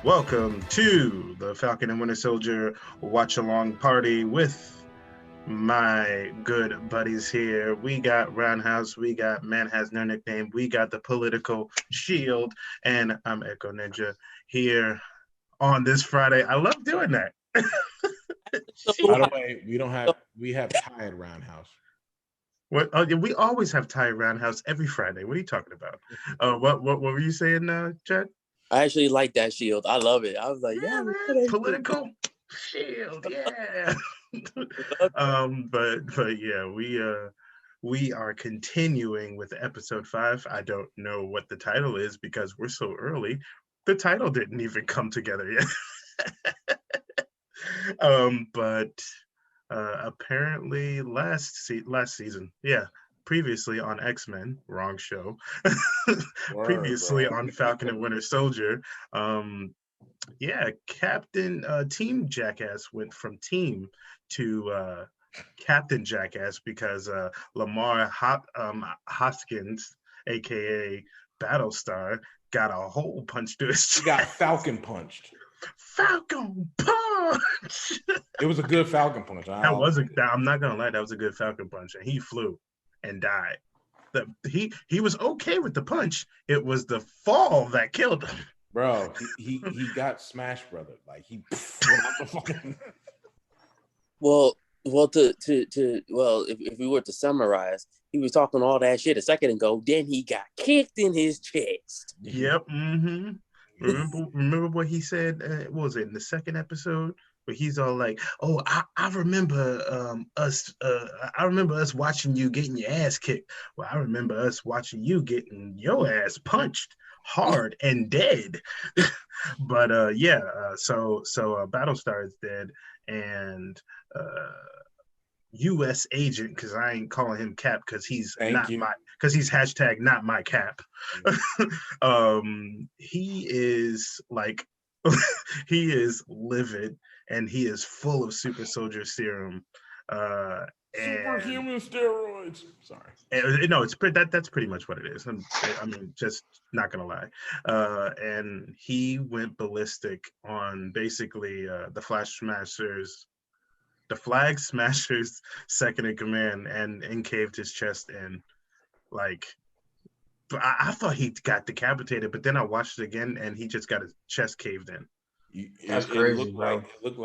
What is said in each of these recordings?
Welcome to the Falcon and Winter Soldier watch along party with my good buddies here. We got Roundhouse, we got Man Has No Nickname, we got the Political Shield, and I'm Echo Ninja here on this Friday. I love doing that. By the way, we have tied Roundhouse. What? Oh, we always have Ty Roundhouse every Friday. What are you talking about? What were you saying, Chad? I actually like that shield. I love it. I was like, yeah, man, Political Shield, yeah. but yeah, we are continuing with episode 5. I don't know what the title is because we're so early. The title didn't even come together yet. But apparently last season, yeah, previously on X-Men, wrong show. Previously on Falcon and Winter Soldier, yeah, Team Jackass went from team to Captain Jackass because Lamar Hoskins, aka Battlestar, got a hole punched to his chest. He got Falcon punched. Falcon punch. It was a good Falcon punch. I'm not gonna lie, that was a good Falcon punch, and he flew and died. He was okay with the punch. It was the fall that killed him. Bro, he got smashed, brother. Like he Well, if we were to summarize, he was talking all that shit a second ago. Then he got kicked in his chest. Yep. Mm-hmm. Remember what he said? What was it in the second episode? Where he's all like, "Oh, I remember us. I remember us watching you getting your ass kicked. Well, I remember us watching you getting your ass punched hard and dead." But so Battlestar is dead, and U.S. agent, because I ain't calling him Cap because he's hashtag not my Cap. He is like he is livid and he is full of super soldier serum. Superhuman steroids. Sorry. No, that's pretty much what it is. I mean, just not gonna lie. And he went ballistic on basically the Flag Smashers second in command and encaved his chest in. Like, I thought he got decapitated, but then I watched it again and he just got his chest caved in. That's crazy, bro. It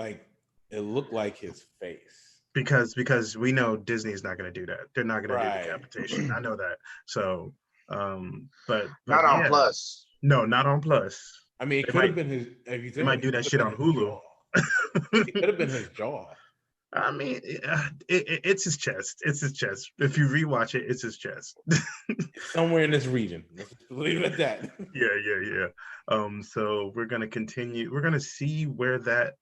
looked like his face. Because we know Disney is not going to do that. They're not going to do decapitation. I know that. So, but not on Plus. No, not on Plus. I mean, it could have been his. They might do that shit on Hulu. It could have been his jaw. I mean, it's his chest. It's his chest. If you rewatch it, it's his chest. Somewhere in this region. Let's leave it at that. Yeah. So we're gonna continue. We're gonna see where the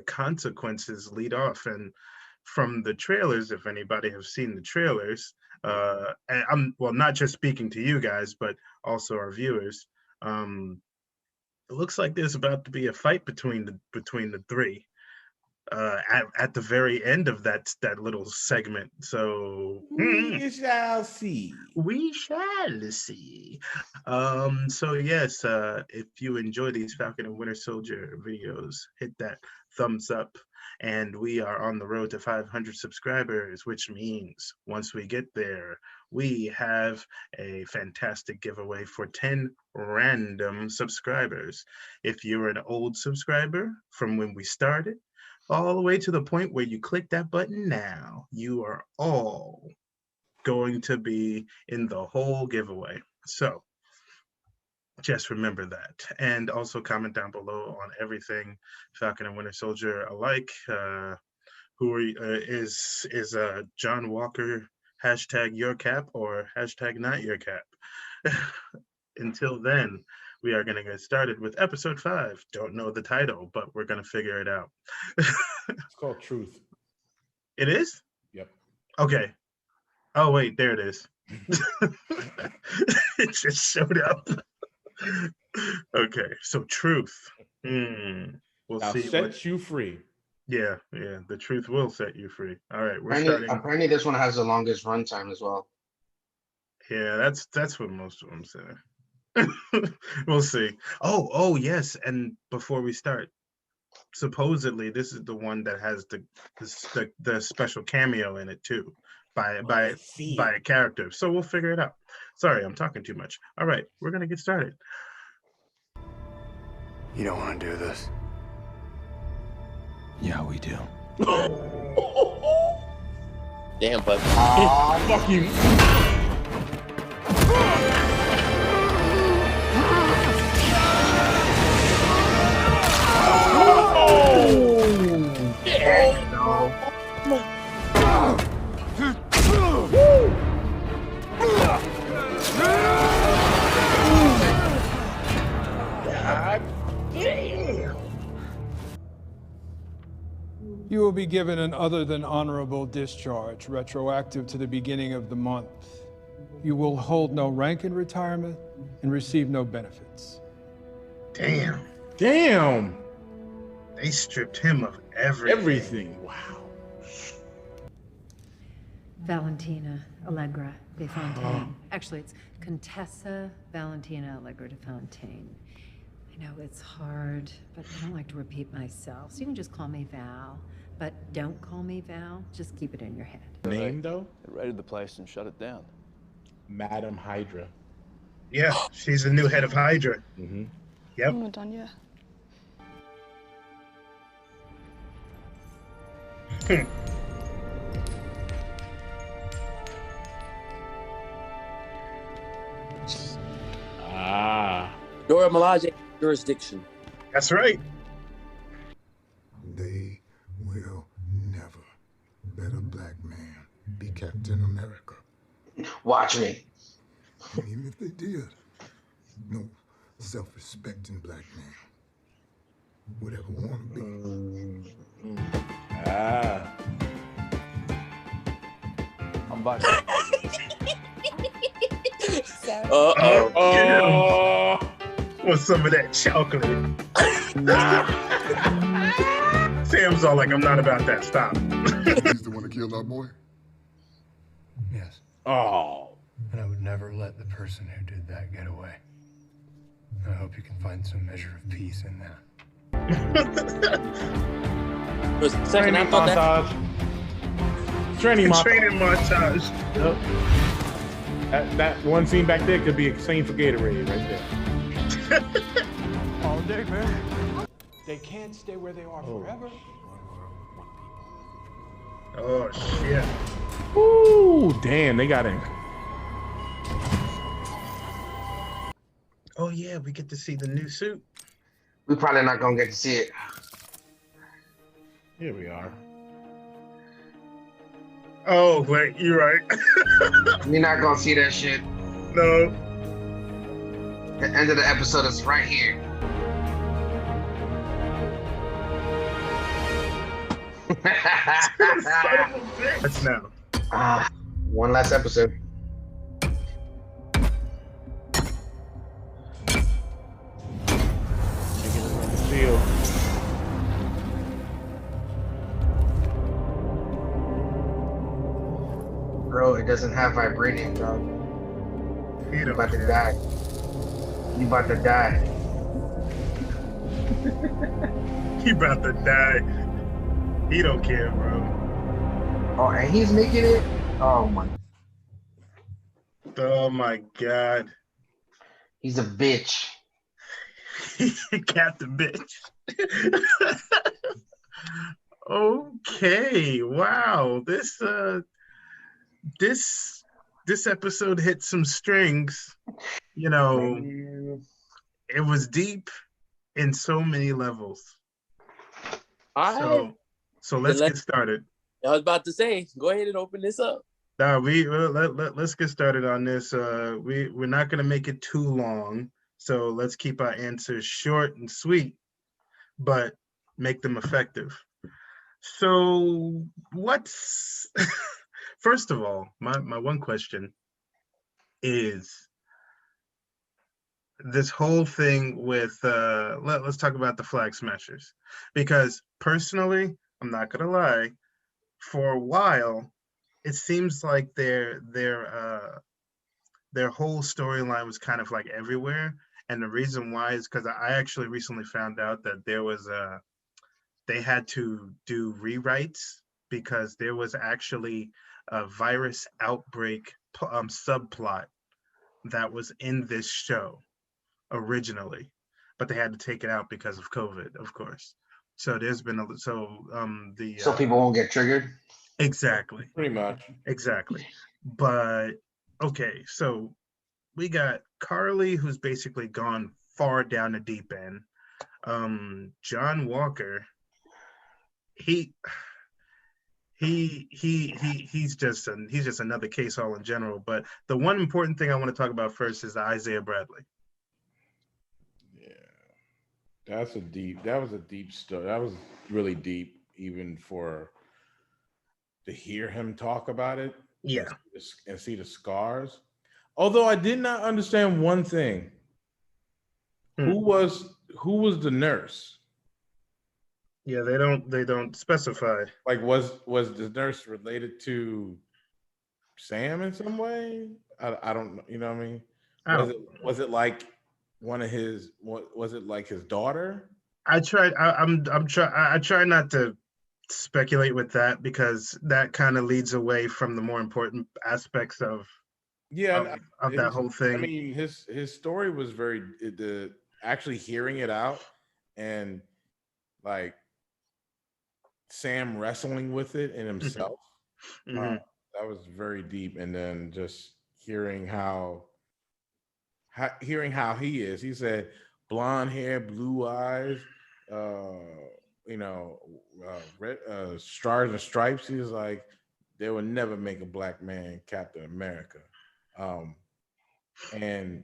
consequences lead off, and from the trailers, if anybody has seen the trailers, and I'm not just speaking to you guys, but also our viewers. It looks like there's about to be a fight between the three. At the very end of that little segment. So we shall see. So yes, if you enjoy these Falcon and Winter Soldier videos, hit that thumbs up. And we are on the road to 500 subscribers, which means once we get there, we have a fantastic giveaway for 10 random subscribers. If you're an old subscriber from when we started, all the way to the point where you click that button now, you are all going to be in the whole giveaway. So just remember that. And also comment down below on everything Falcon and Winter Soldier alike. Who are you, is John Walker hashtag your cap or hashtag not your cap? Until then, we are going to get started with episode 5. Don't know the title, but we're going to figure it out. It's called Truth. It is? Yep. Okay. Oh, wait, there it is. It just showed up. Okay, so Truth. We'll see. Set you free. Yeah, the truth will set you free. All right, we're starting. Apparently, this one has the longest runtime as well. Yeah, that's what most of them say. We'll see. Oh yes. And before we start, supposedly this is the one that has the special cameo in it too, by a character. So we'll figure it out. Sorry, I'm talking too much. All right, we're gonna get started. You don't want to do this. Yeah, we do. Damn, but Fuck you. You will be given an other than honorable discharge, retroactive to the beginning of the month. You will hold no rank in retirement and receive no benefits. Damn. Damn. They stripped him of everything. Everything. Wow. Valentina Allegra de Fontaine. Actually, it's Contessa Valentina Allegra de Fontaine. I know it's hard, but I don't like to repeat myself, so you can just call me Val. But don't call me Val, just keep it in your head. Name, though? They raided the place and shut it down. Madam Hydra. Yeah, she's the new head of Hydra. Mm-hmm. Yep. We're done, yeah. Dora Milaje jurisdiction. That's right. They will never let a black man be Captain America. Watch me. And even if they did, no self-respecting black man would ever want to be. I'm back. Oh. Want some of that chocolate. Sam's all like, I'm not about that. Stop. He's the one that killed our boy? Yes. Oh. And I would never let the person who did that get away. I hope you can find some measure of peace in that. For a second, I thought that. Training montage. Training montage. Yep. That one scene back there could be a scene for Gatorade right there. All day, man. They can't stay where they are forever. Oh shit. Ooh, damn, they got in. Oh yeah, we get to see the new suit. We probably not gonna get to see it. Here we are. Oh wait, you're right. We're not gonna see that shit. No. The end of the episode is right here. That's now. One last episode. Shield. Bro, it doesn't have vibranium, dog. You You about to die. You about to die. He about to die. He don't care, bro. Oh, and he's making it? Oh my. Oh my god. He's a bitch. Captain bitch. Okay. Wow. This episode hit some strings. You know, it was deep in so many levels. So let's get started. I was about to say, go ahead and open this up. Let's get started on this. We're not gonna make it too long, so let's keep our answers short and sweet, but make them effective. So what's first of all, my one question is this whole thing with let's talk about the Flag Smashers, because personally, I'm not gonna lie, for a while it seems like their their whole storyline was kind of like everywhere. And the reason why is because I actually recently found out that there was they had to do rewrites because there was actually a virus outbreak subplot that was in this show originally, but they had to take it out because of COVID, of course. So there's been so people won't get triggered. Exactly. Pretty much. Exactly. But okay, so we got Carly, who's basically gone far down the deep end. John Walker, he's just another case all in general. But the one important thing I want to talk about first is Isaiah Bradley. Yeah, that was a deep story. That was really deep, even to hear him talk about it. Yeah, and see the scars. Although I did not understand one thing. Who was the nurse? Yeah, they don't specify. Like, was the nurse related to Sam in some way? I don't know. You know what I mean? Was it like one of his? Was it like his daughter? I try not to speculate with that because that kind of leads away from the more important aspects of that whole thing. I mean, his story was actually hearing it out and like Sam wrestling with it in himself. Mm-hmm. That was very deep. And then just hearing how he is. He said blonde hair, blue eyes, red stars and stripes. He was like, they would never make a black man Captain America. And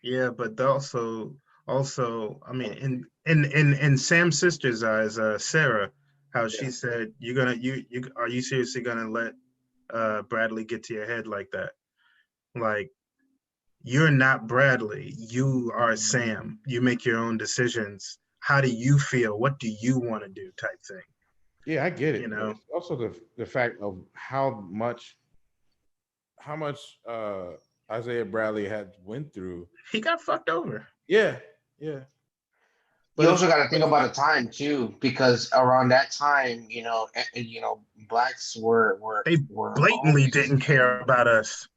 yeah, but also, I mean, in Sam's sister's eyes, Sarah, how she said, you are you seriously gonna let Bradley get to your head like that? Like, you're not Bradley, you are Sam. You make your own decisions. How do you feel? What do you want to do? Type thing. Yeah, I get it. You know, also the fact of how much Isaiah Bradley had went through. He got fucked over. Yeah. But you also got to think about the time too, because around that time, blacks were blatantly didn't care about us.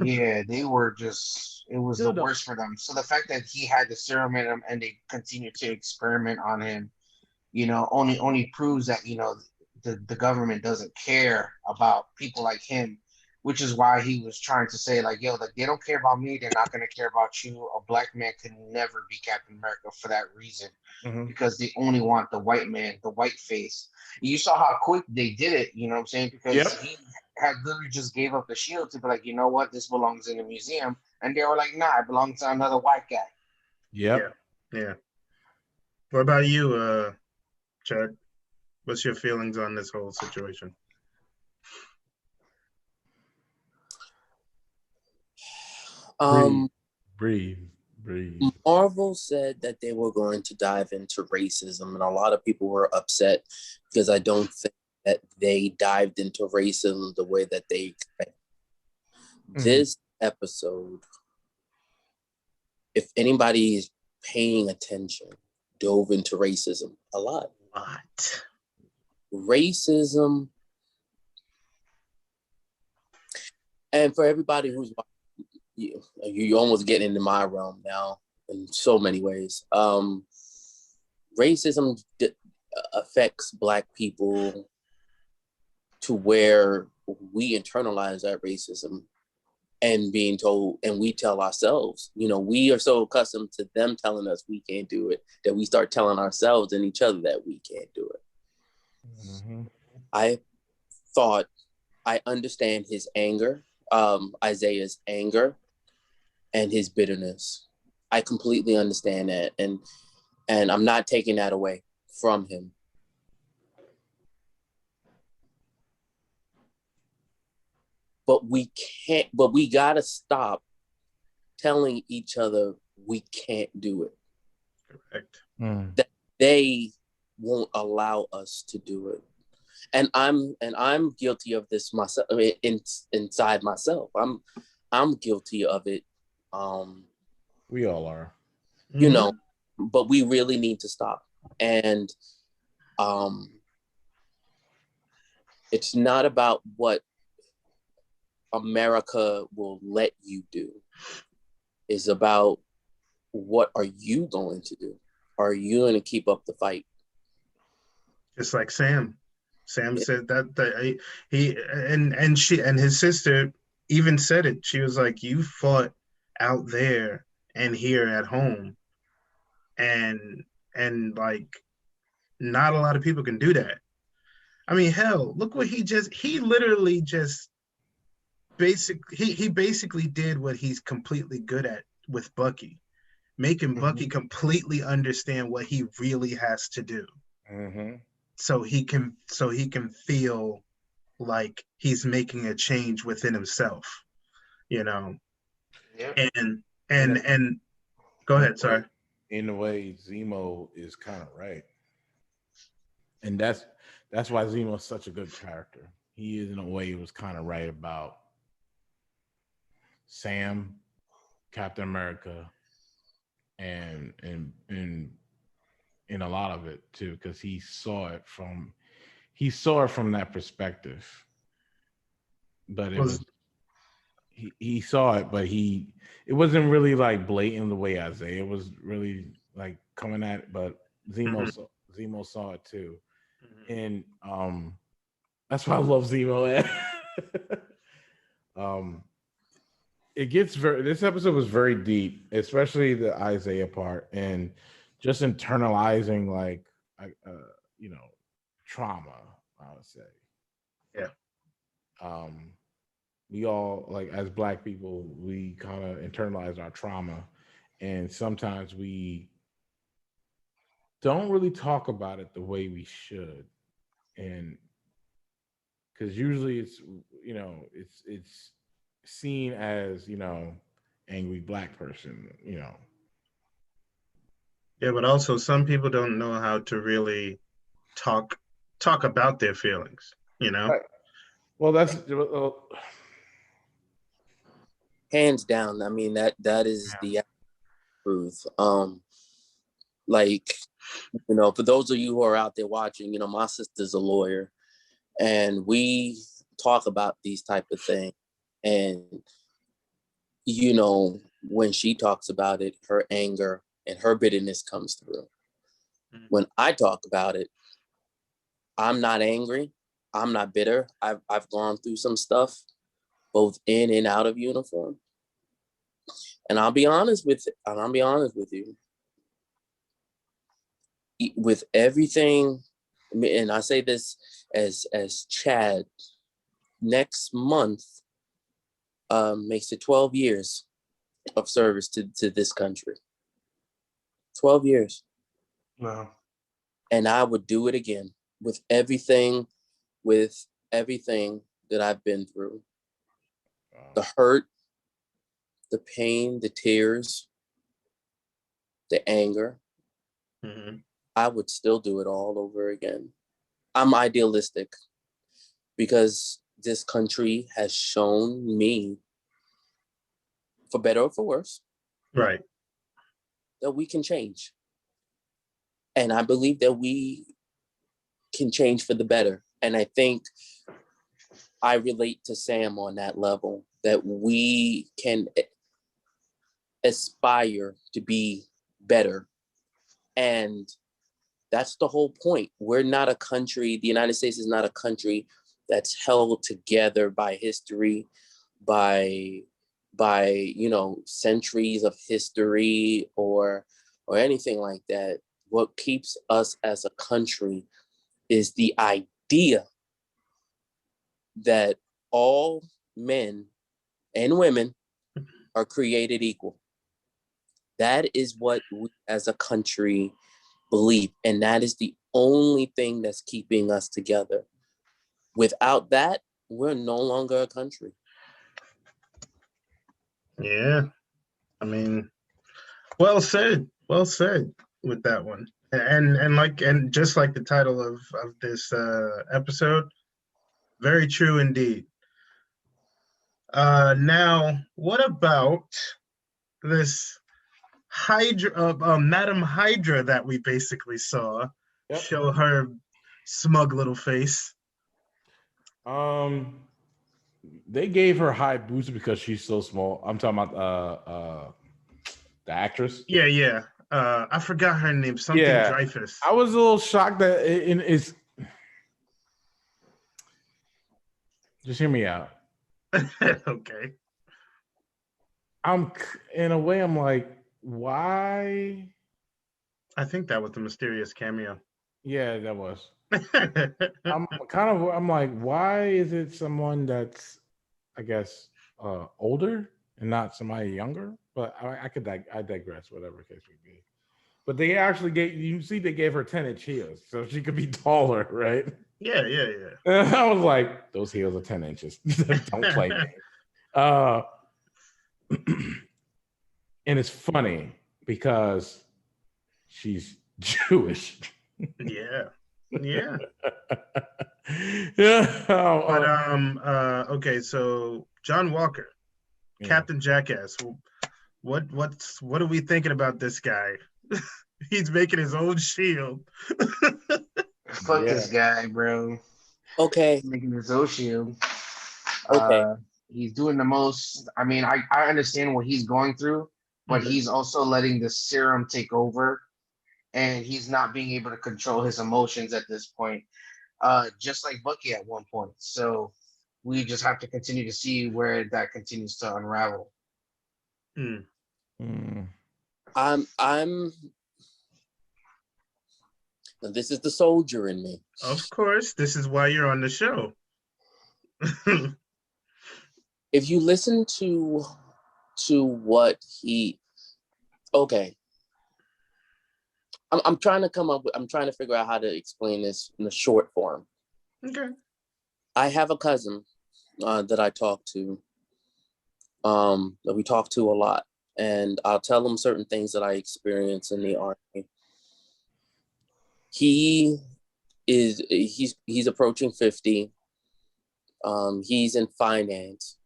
Yeah, they were just, it was the worst for them. So the fact that he had the serum in him and they continued to experiment on him, only proves that, the government doesn't care about people like him, which is why he was trying to say like, yo, like they don't care about me, they're not going to care about you. A black man can never be Captain America for that reason, because they only want the white man, the white face. You saw how quick they did it, you know what I'm saying? Because he had literally just gave up the shield to be like, you know what, this belongs in the museum. And they were like, nah, it belongs to another white guy. Yep. Yeah. What about you, Chad? What's your feelings on this whole situation? Breathe. Marvel said that they were going to dive into racism, and a lot of people were upset because I don't think that they dived into racism the way that they expected. This episode, if anybody is paying attention, dove into racism a lot. Racism, and for everybody who's watching, you're almost getting into my realm now in so many ways. Racism affects Black people to where we internalize that racism and being told, and we tell ourselves, we are so accustomed to them telling us we can't do it that we start telling ourselves and each other that we can't do it. I thought I understand his anger, Isaiah's anger and his bitterness. I completely understand that. And I'm not taking that away from him. But we gotta stop telling each other we can't do it. Correct. That they won't allow us to do it. and I'm guilty of this myself. Inside myself, I'm guilty of it. We all are. You know, but we really need to stop. And it's not about what America will let you do. It's about what are you going to do? Are you going to keep up the fight? Just like Sam. Sam said that he and she and his sister even said it. She was like, "You fought out there and here at home, and like, not a lot of people can do that." I mean, hell, look what he literally just he basically did what he's completely good at with Bucky, making Bucky completely understand what he really has to do. So he can feel like he's making a change within himself, you know. Yep. And go ahead, sorry. In a way, Zemo is kind of right. And that's why Zemo's such a good character. He is, in a way, he was kind of right about Sam, Captain America, and in a lot of it too, because he saw it from that perspective. But it was he saw it, but it wasn't really like blatant the way Isaiah was really like coming at it, but Zemo saw it too. And that's why I love Zemo. This episode was very deep, especially the Isaiah part, and just internalizing like trauma, I would say. Yeah. We all, like, as Black people, we kind of internalize our trauma, and sometimes we don't really talk about it the way we should, and because usually it's seen as angry Black person. Yeah, but also some people don't know how to really talk about their feelings, Right. Well, that's hands down. I mean, that is the truth. Like, for those of you who are out there watching, my sister's a lawyer, and we talk about these type of things. And, when she talks about it, her anger and her bitterness comes through. When I talk about it, I'm not angry. I'm not bitter. I've gone through some stuff, both in and out of uniform. And I'll be honest with you. With everything, and I say this as Chad, next month makes it 12 years of service to this country. 12 years. Wow. And I would do it again with everything that I've been through. The hurt, the pain, the tears, the anger. I would still do it all over again. I'm idealistic because this country has shown me, for better or for worse, right, that we can change. And I believe that we can change for the better. And I think I relate to Sam on that level, that we can aspire to be better. And that's the whole point. We're not a country, the United States is not a country that's held together by history, by centuries of history or anything like that. What keeps us as a country is the idea that all men and women are created equal. That is what we as a country believe, and that is the only thing that's keeping us together. Without that, we're no longer a country. Yeah, I mean, well said with that one. And just like the title of this episode, very true indeed. Now, what about this Hydra, Madam Hydra that we basically saw show her smug little face? They gave her high boots because she's so small. I'm talking about the actress. Yeah. I forgot her name. Something Dreyfus. I was a little shocked that it's. Just hear me out. Okay. I'm in a way. I'm like, why? I think that was the mysterious cameo. Yeah, that was. I'm like, why is it someone that's, I guess, older and not somebody younger? But I digress, whatever case may be. But they actually they gave her 10-inch heels, so she could be taller, right? Yeah. I was like, those heels are 10 inches. Don't play me. And it's funny because she's Jewish. Yeah. But okay, so John Walker, Captain Jackass. What are we thinking about this guy? He's making his own shield. Fuck this guy, bro. Okay. He's making his own shield. Okay. He's doing the most. I mean, I understand what he's going through, but he's also letting the serum take over, and he's not being able to control his emotions at this point. Just like Bucky at one point. So we just have to continue to see where that continues to unravel. I'm this is the soldier in me. Of course, this is why you're on the show. If you listen to what he, okay, I'm trying to figure out how to explain this in a short form. Okay. I have a cousin that I talk to, that we talk to a lot, and I'll tell him certain things that I experience in the Army. He's approaching 50. He's in finance.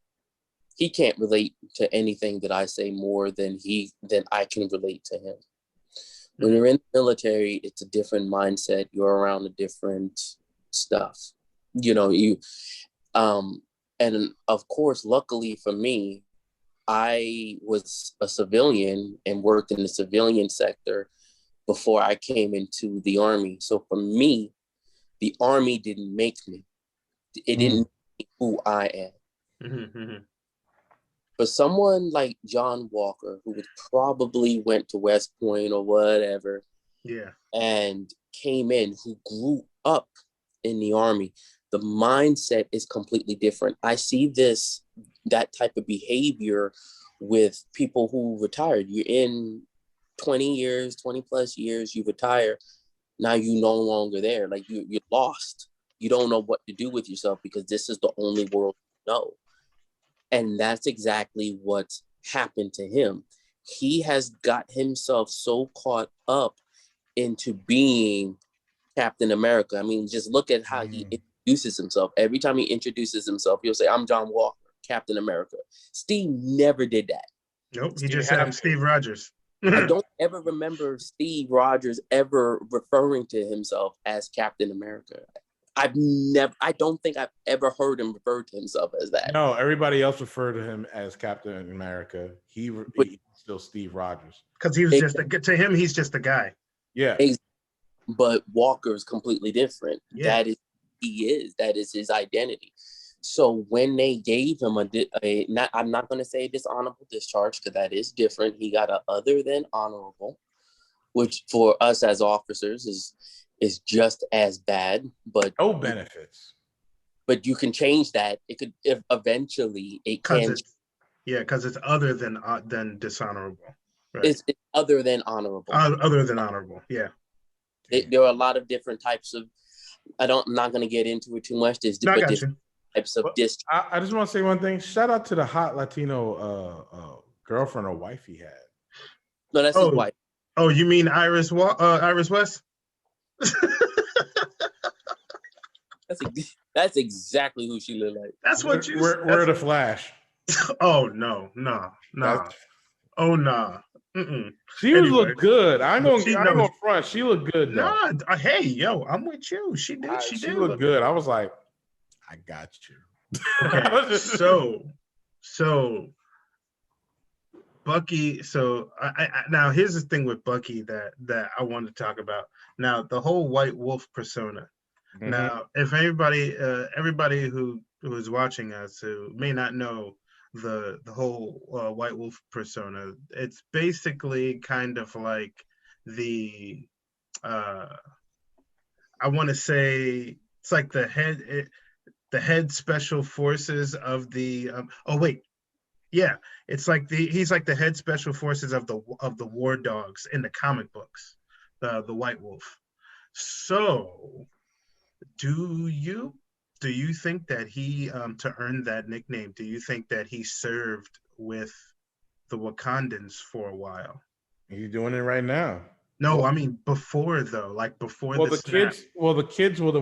He can't relate to anything that I say more than I can relate to him. When you're in the military, it's a different mindset. You're around a different stuff. And of course, luckily for me, I was a civilian and worked in the civilian sector before I came into the Army. So for me, the Army didn't make me. It didn't make who I am. For someone like John Walker, who probably went to West Point or whatever, and came in, who grew up in the Army, the mindset is completely different. I see that type of behavior with people who retired. You're in 20 plus years, you retire. Now you're no longer there. Like you're lost. You don't know what to do with yourself because this is the only world you know. And that's exactly what's happened to him. He has got himself so caught up into being Captain America. I mean, just look at how he introduces himself. Every time he introduces himself, he'll say, "I'm John Walker, Captain America." Steve never did that. Nope, he just said, "I'm Steve Rogers." I don't ever remember Steve Rogers ever referring to himself as Captain America. I don't think I've ever heard him refer to himself as that. No, everybody else referred to him as Captain America. He's still Steve Rogers. Because he was to him, he's just a guy. Yeah. But Walker is completely different. Yeah. That is his identity. So when they gave him I'm not going to say dishonorable discharge because that is different. He got a other than honorable, which for us as officers is just as bad, but no benefits. But you can change that. It could eventually it can. Because it's other than dishonorable. Right. It's other than honorable. Other than honorable. Yeah. There are a lot of different types of. I'm not going to get into it too much. There's different types of discharge. I just want to say one thing. Shout out to the hot Latino girlfriend or wife he had. No, that's his wife. Oh, you mean Iris West? That's exactly who she looked like. That's what you. We're the Flash. Oh no. Oh nah. She Anyway, looked good. I ain't gonna front. She looked good though. Nah, hey, yo, I'm with you. She did. She looked good. I was like, I got you. Okay, so Bucky. So I now here's the thing with Bucky that I want to talk about. Now the whole White Wolf persona. Mm-hmm. Now, if everybody who is watching us who may not know the whole White Wolf persona, it's basically kind of like the I want to say it's like the head special forces of the it's like he's like the head special forces of the war dogs in the comic books, the White Wolf. So do you think that he to earn that nickname, do you think that he served with the Wakandans for a while? He's doing it right now. No, I mean before though, like before. Well, the kids were the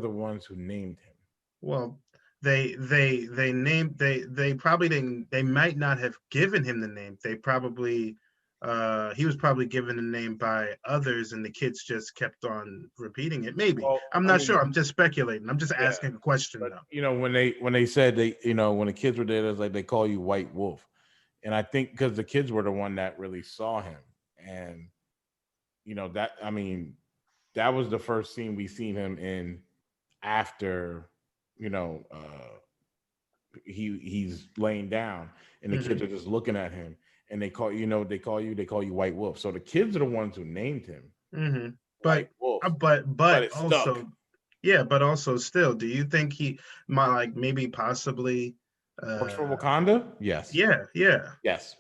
ones who named him. Well, they named they probably didn't. They might not have given him the name. They probably he was probably given the name by others, and the kids just kept on repeating it. Maybe. Well, I'm not sure. I'm just speculating. I'm just asking a question but, though. You know, when they said when the kids were there, it was like they call you White Wolf, and I think because the kids were the one that really saw him. And that was the first scene we seen him in after he's laying down and the kids are just looking at him and they call you White Wolf. So the kids are the ones who named him. But also stuck. But also still, do you think he might maybe possibly works for Wakanda? Yes. Yes.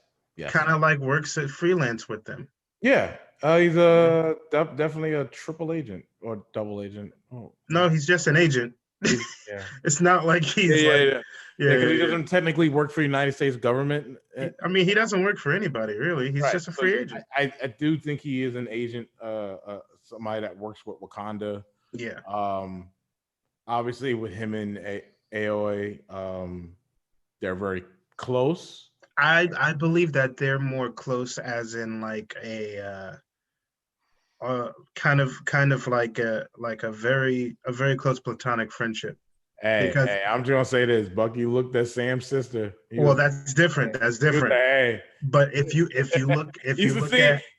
Kind of like works at freelance with them. Yeah, he's definitely a triple agent or double agent. Oh, no, he's just an agent. Yeah, it's not like he's because he doesn't technically work for the United States government. I mean, he doesn't work for anybody really. He's just a free agent. I do think he is an agent, somebody that works with Wakanda. Yeah. Obviously, with him and AOA, they're very close. I believe that they're more close, as in like a kind of like a very close platonic friendship. Hey, I'm just gonna say this: Bucky looked at Sam's sister. That's different. That's different. But if you look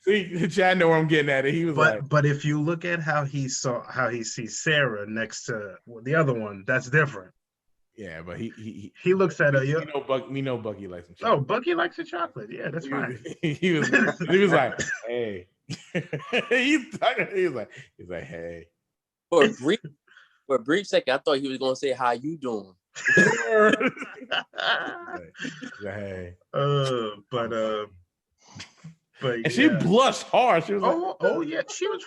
see, Chad know where I'm getting at it. He was but if you look at how he sees Sarah next to the other one, that's different. Yeah, but he looks at her. We know Bucky likes some chocolate. Oh, Bucky likes the chocolate. Yeah, that's fine. He was like, hey. He's like, hey. For a brief second, I thought he was gonna say, "How you doing?" Hey. But and she blushed hard. She was yeah, she was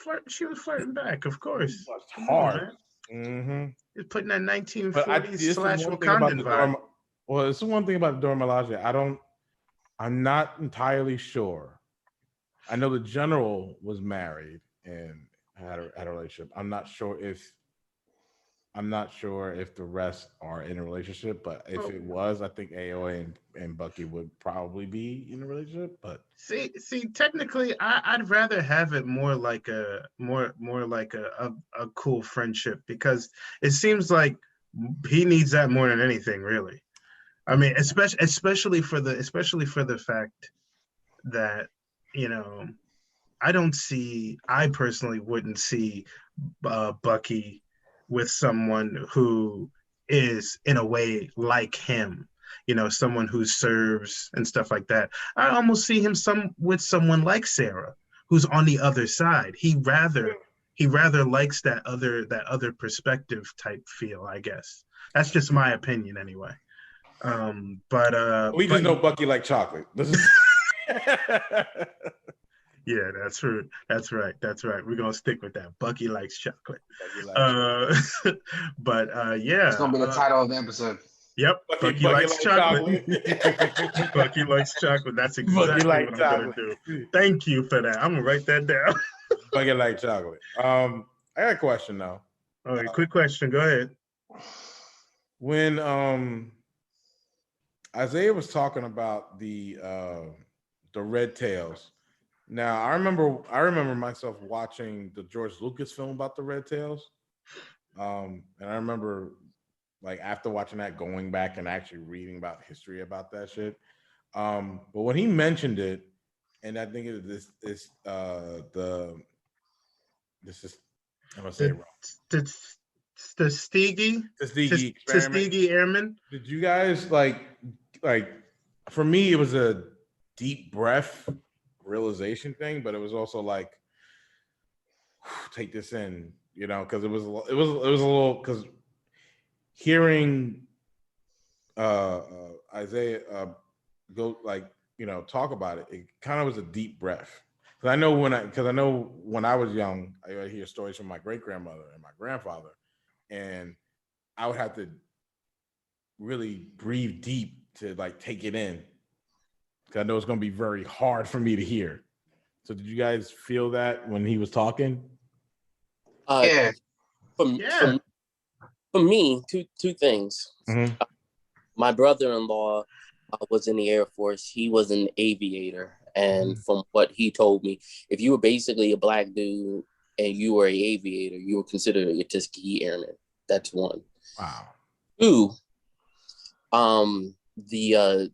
flirting back, of course. Blushed hard. Mm-hmm. He's putting that 1940s slash Wakandan vibe. Well, it's the one thing about the Dora Milaje. I'm not entirely sure. I know the general was married and had a relationship. I'm not sure if the rest are in a relationship, but if it was, I think AOA and Bucky would probably be in a relationship. But see, technically, I'd rather have it more like a cool friendship, because it seems like he needs that more than anything, really. I mean, especially for the fact that I personally wouldn't see Bucky with someone who is in a way like him, someone who serves and stuff like that. I almost see him with someone like Sarah, who's on the other side. He rather likes that other perspective type feel, I guess. That's just my opinion anyway. We just know Bucky like chocolate. Yeah, that's true. That's right. We're gonna stick with that. Bucky likes chocolate. It's gonna be the title of the episode. Yep, Bucky likes chocolate. Bucky likes chocolate. That's exactly what I'm gonna do. Thank you for that. I'm gonna write that down. Bucky like chocolate. I got a question though. All right, quick question. Go ahead. When Isaiah was talking about the Red Tails. Now I remember myself watching the George Lucas film about the Red Tails. And I remember like after watching that, going back and actually reading about history about that shit. But when he mentioned it, and I think this is I'm gonna say it wrong. Tuskegee Airmen. Did you guys like for me it was a deep breath realization thing, but it was also like take this in, you know, because it was a little because hearing Isaiah go like, you know, talk about it, it kind of was a deep breath. Because I know when I was young, I would hear stories from my great grandmother and my grandfather, and I would have to really breathe deep to like take it in. Because I know it's going to be very hard for me to hear. So did you guys feel that when he was talking? Yeah. For me, two things. Mm-hmm. My brother-in-law was in the Air Force. He was an aviator. And from what he told me, if you were basically a black dude and you were an aviator, you were considered a Tuskegee Airman. That's one. Wow. Two, the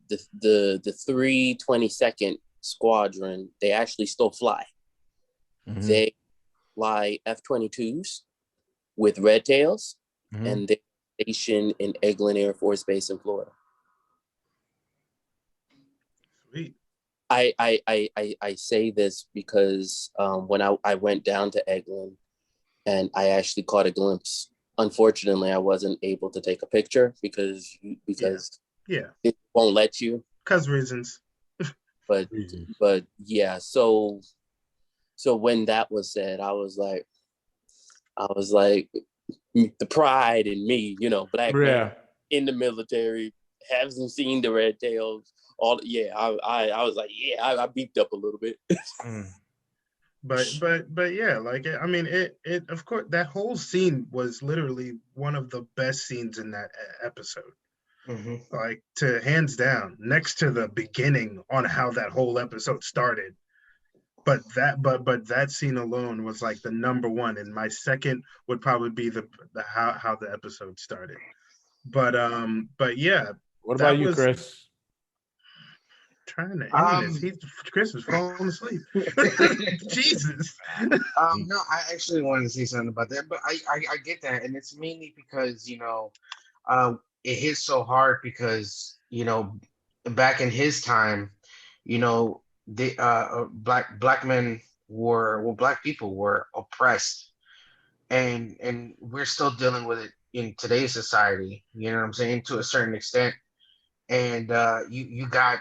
322nd Squadron, they actually still fly. Mm-hmm. They fly F-22s with Red Tails, and they're stationed in Eglin Air Force Base in Florida. Sweet. I say this because when I went down to Eglin and I actually caught a glimpse. Unfortunately, I wasn't able to take a picture because it won't let you. Because reasons. But yeah, so when that was said, I was like the pride in me, you know, black man in the military, hasn't seen the Red Tails. I was like, I beeped up a little bit. But yeah, like I mean, it of course that whole scene was literally one of the best scenes in that episode. Mm-hmm. Like to hands down, next to the beginning on how that whole episode started. But that scene alone was like the number one, and my second would probably be the how the episode started. But yeah. What about you, Chris? Trying to end this. Chris was falling asleep. Jesus. No, I actually wanted to say something about that, but I get that, and it's mainly because, you know, it hits so hard because, you know, back in his time, you know, the black men black people were oppressed, and we're still dealing with it in today's society. You know what I'm saying, to a certain extent, and you got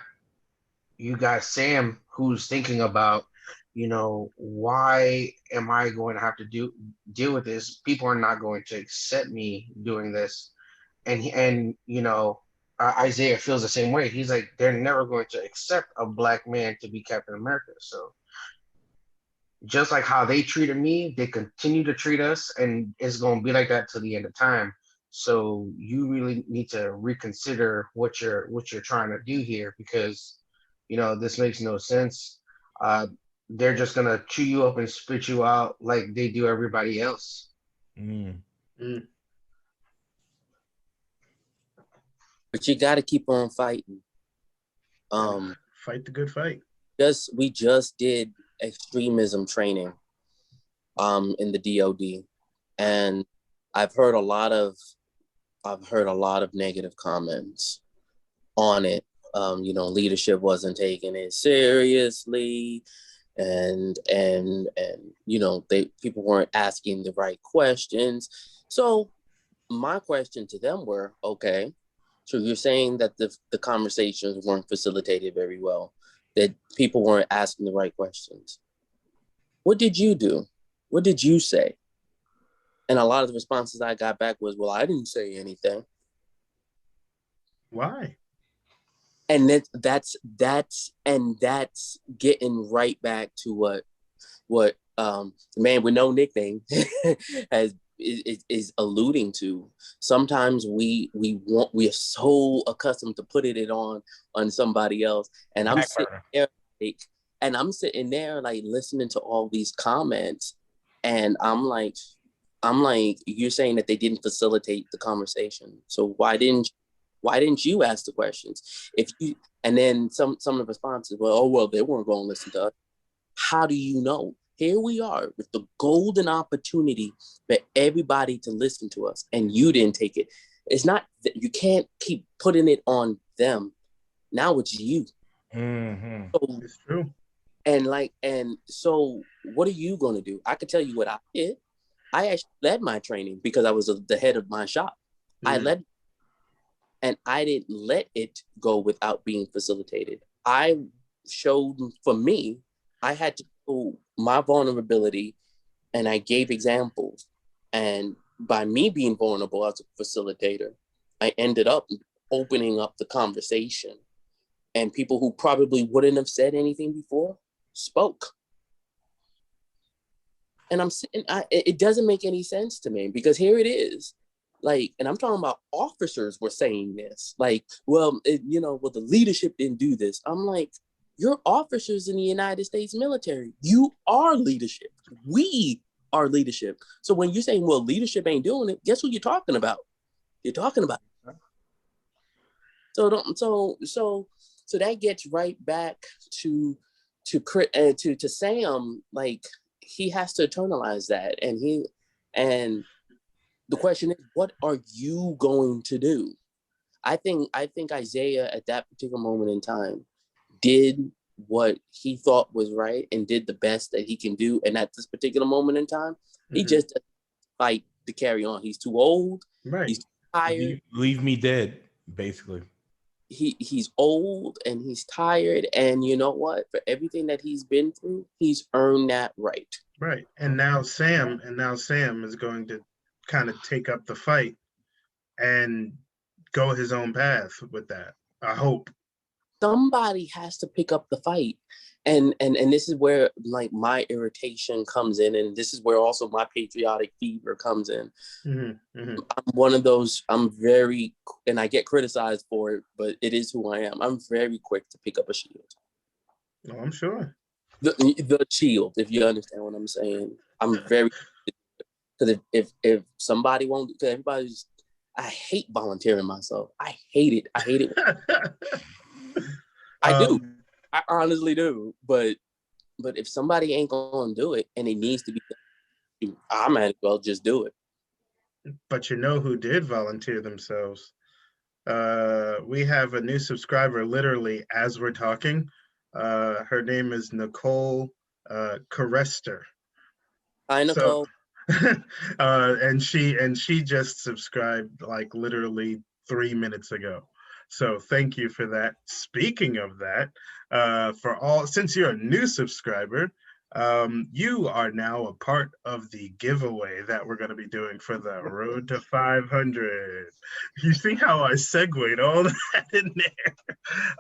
Sam, who's thinking about, you know, why am I going to have to deal with this? People are not going to accept me doing this, and you know, Isaiah feels the same way. He's like, they're never going to accept a black man to be Captain America. So just like how they treated me, they continue to treat us, and it's going to be like that till the end of time. So you really need to reconsider what you're trying to do here, because, you know, this makes no sense. They're just gonna chew you up and spit you out like they do everybody else. But you got to keep on fighting. Fight the good fight. We just did extremism training in the DoD, and I've heard a lot of negative comments on it. You know, leadership wasn't taking it seriously, and you know, people weren't asking the right questions. So my question to them were, okay, so you're saying that the conversations weren't facilitated very well, that people weren't asking the right questions. What did you do? What did you say? And a lot of the responses I got back was, well, I didn't say anything. Why? And that's getting right back to what the man with no nickname is alluding to. Sometimes we are so accustomed to putting it on somebody else, and I'm sitting there like listening to all these comments, and I'm like, you're saying that they didn't facilitate the conversation, so why didn't you ask the questions? And then some of the responses, well, they weren't going to listen to us. How do you know? Here we are with the golden opportunity for everybody to listen to us, and you didn't take it. It's not that you can't keep putting it on them. Now it's you. Mm-hmm. So, it's true. And so what are you going to do? I could tell you what I did. I actually led my training because I was the head of my shop. I led, and I didn't let it go without being facilitated. I showed, for me, I had to show my vulnerability, and I gave examples. And by me being vulnerable as a facilitator, I ended up opening up the conversation. And people who probably wouldn't have said anything before spoke. And it doesn't make any sense to me, because here it is. Like, and I'm talking about officers were saying this, like, well, the leadership didn't do this. I'm like, you're officers in the United States military. You are leadership. We are leadership. So when you're saying, well, leadership ain't doing it, guess what you're talking about? You're talking about. So that gets right back to Sam. Like, he has to internalize that, and the question is, what are you going to do? I think Isaiah at that particular moment in time did what he thought was right and did the best that he can do. And at this particular moment in time, he just doesn't fight to carry on. He's too old. Right. He's tired. Leave me dead, basically. He's old and he's tired. And you know what? For everything that he's been through, he's earned that right. Right. And now Sam is going to kind of take up the fight and go his own path with that. I hope. Somebody has to pick up the fight. And this is where, like, my irritation comes in, and this is where also my patriotic fever comes in. I'm one of those, and I get criticized for it, but it is who I am. I'm very quick to pick up a shield. Oh, I'm sure. The shield, if you understand what I'm saying. I'm very, because if somebody won't, because everybody's, I hate volunteering myself. I hate it. I do. I honestly do. But if somebody ain't gonna do it and it needs to be done, I might as well just do it. But you know who did volunteer themselves? We have a new subscriber literally as we're talking. Her name is Nicole Carester. Hi, Nicole. And she just subscribed like literally 3 minutes ago. So thank you for that. Speaking of that, since you're a new subscriber, you are now a part of the giveaway that we're going to be doing for the Road to 500. You see how I segued all that in there?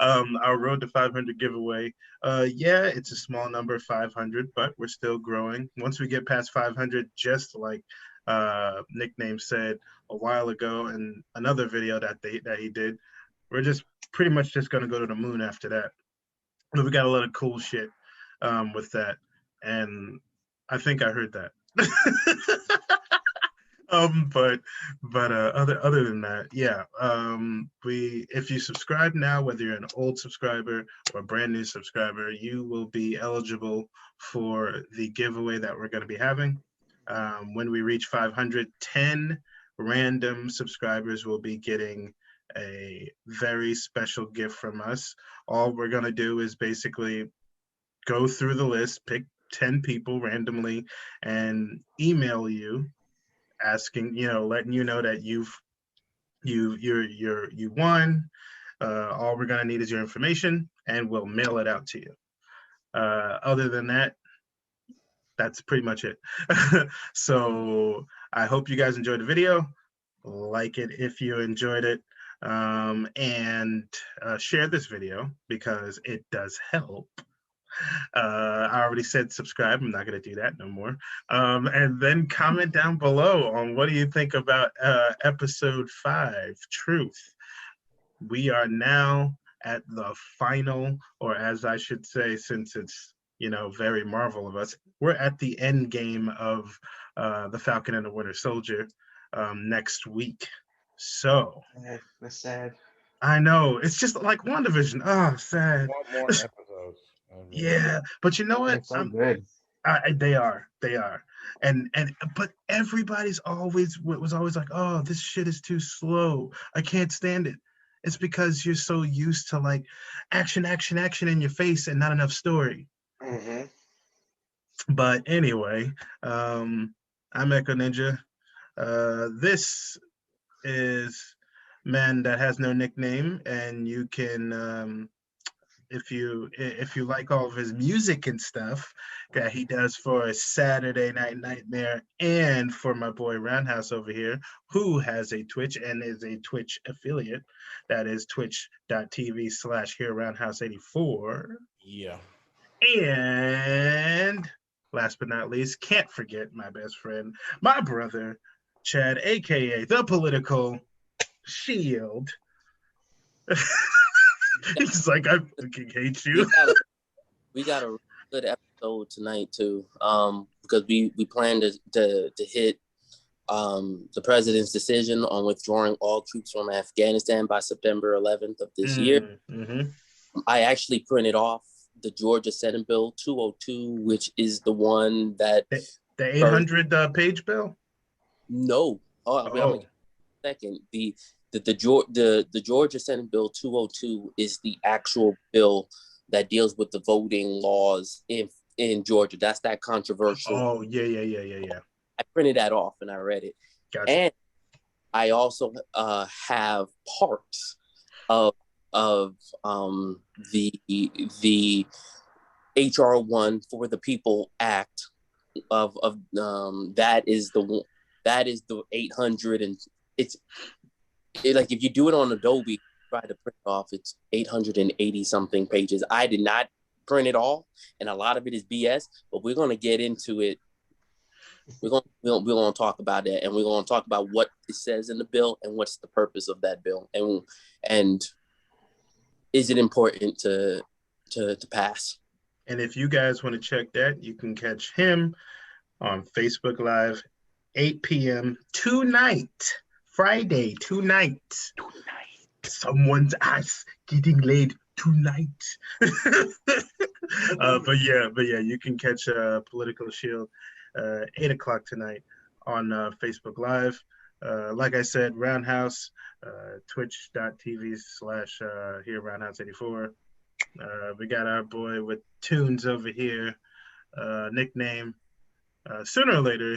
Our Road to 500 giveaway. Yeah, it's a small number, 500, but we're still growing. Once we get past 500, just like Nickname said a while ago in another video that he did, we're just pretty much just going to go to the moon after that. But we got a lot of cool shit with that. And I think I heard that. But other than that, yeah. If you subscribe now, whether you're an old subscriber or a brand new subscriber, you will be eligible for the giveaway that we're going to be having. When we reach 510 random subscribers will be getting a very special gift from us. All we're going to do is basically go through the list, pick 10 people randomly, and email you asking, letting you know that you won. All we're going to need is your information, and we'll mail it out to you. Other than that, that's pretty much it. So I hope you guys enjoyed the video. Like it if you enjoyed it. and share this video because it does help. I already said subscribe. I'm not going to do that no more. And then comment down below on what do you think about episode 5, Truth. We are now at the final, or as I should say, since it's, very Marvel of us, we're at the end game of the Falcon and the Winter Soldier next week. So that's sad. I know, it's just like WandaVision. Oh, sad. More episodes. Yeah, but you know what? They're so good. They are, and but everybody's was always like, oh, this shit is too slow. I can't stand it. It's because you're so used to like action in your face and not enough story. Mm-hmm. But anyway, I'm Echo Ninja. This is Man That Has No Nickname, and you can, if you like all of his music and stuff that he does for Saturday Night Nightmare, and for my boy Roundhouse over here, who has a Twitch and is a Twitch affiliate, that is twitch.tv/HeroRoundhouse84. Yeah. And last but not least, can't forget my best friend, my brother, Chad, aka the Political Shield. He's like, I fucking hate you. We got a good episode tonight too, because we plan to hit the president's decision on withdrawing all troops from Afghanistan by September 11th of this year. Mm-hmm. I actually printed off the Georgia Senate Bill 202, which is the one that the 800 page bill. No, second. The Georgia Senate Bill 202 is the actual bill that deals with the voting laws in Georgia. That's that controversial. Oh yeah. I printed that off and I read it. Gotcha. And I also have parts of the HR 1 for the People Act of that is the 800, and it's like if you do it on Adobe, try to print it off, it's 880 something pages. I did not print it all, and a lot of it is BS, but we're going to get into it. We're going to talk about that, and we're going to talk about what it says in the bill and what's the purpose of that bill, and is it important to pass. And if you guys want to check that, you can catch him on Facebook Live, 8 p.m. tonight, Friday, tonight. Someone's ass getting laid tonight. But yeah, you can catch Political Shield 8 o'clock tonight on Facebook Live. Like I said, Roundhouse, twitch.tv/HeroRoundhouse84. We got our boy with tunes over here, nickname. Sooner or later,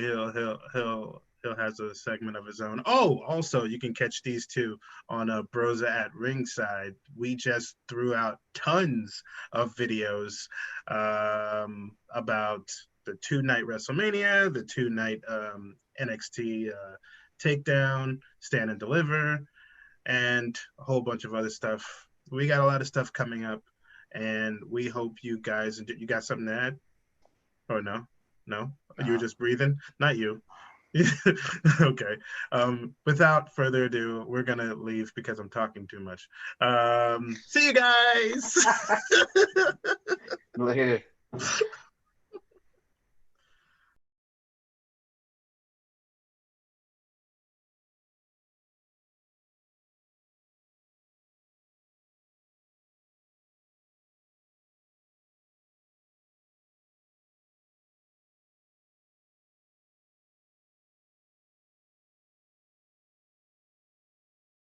he'll has a segment of his own. Oh, also, you can catch these two on Broza at Ringside. We just threw out tons of videos about the 2-night WrestleMania, the 2-night NXT Takedown, Stand and Deliver, and a whole bunch of other stuff. We got a lot of stuff coming up, and we hope you guys. You got something to add? Or no? You were just breathing? Not you. Okay. Without further ado, we're gonna leave because I'm talking too much. See you guys. Later.